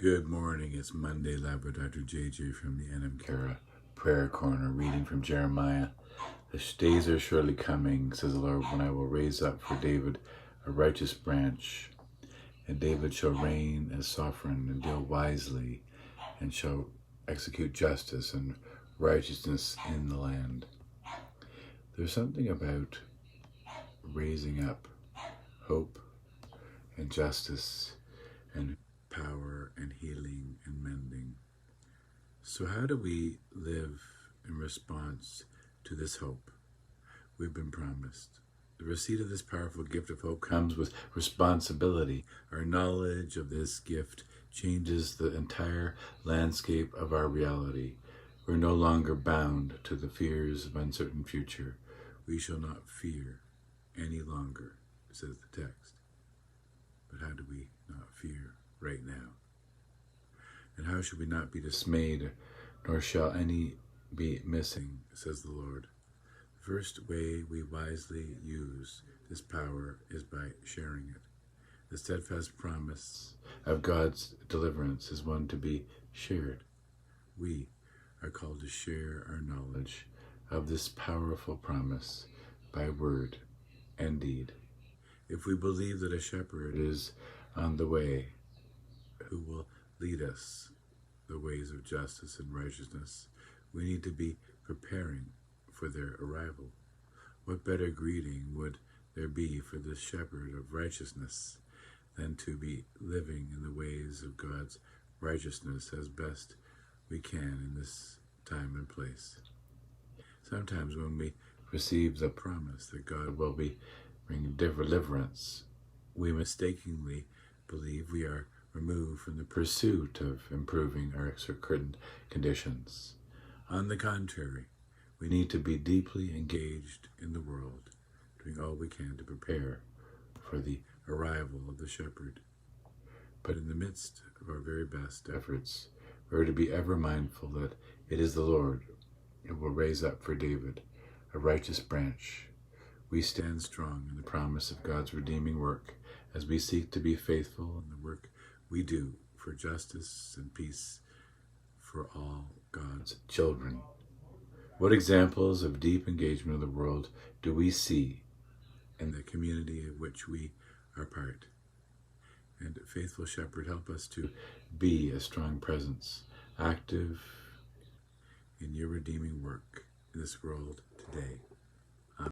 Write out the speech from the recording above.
Good morning. It's Monday, Lab with Dr. JJ from the Anam Cara Prayer Corner, reading from Jeremiah. The days are surely coming, says the Lord, when I will raise up for David a righteous branch, and David shall reign as sovereign and deal wisely, and shall execute justice and righteousness in the land. There's something about raising up hope and justice and power and healing and mending. So how do we live in response to this hope we've been promised? The receipt of this powerful gift of hope comes with responsibility. Our knowledge of this gift changes the entire landscape of our reality. We're no longer bound to the fears of uncertain future. We shall not fear any longer, says the text. But how do we not fear right now? And how should we not be dismayed, nor shall any be missing, says the Lord. The first way we wisely use this power is by sharing it. The steadfast promise of God's deliverance is one to be shared. We are called to share our knowledge of this powerful promise by word and deed. If we believe that a shepherd is on the way, who will lead us the ways of justice and righteousness, we need to be preparing for their arrival. What better greeting would there be for this shepherd of righteousness than to be living in the ways of God's righteousness as best we can in this time and place? Sometimes when we receive the promise that God will be bringing deliverance, we mistakenly believe we are removed from the pursuit of improving our current conditions. On the contrary, we need to be deeply engaged in the world, doing all we can to prepare for the arrival of the shepherd. But in the midst of our very best efforts, we are to be ever mindful that it is the Lord who will raise up for David a righteous branch. We stand strong in the promise of God's redeeming work as we seek to be faithful in the work we do for justice and peace for all God's children. What examples of deep engagement of the world do we see in the community of which we are part? And faithful shepherd, help us to be a strong presence, active in your redeeming work in this world today.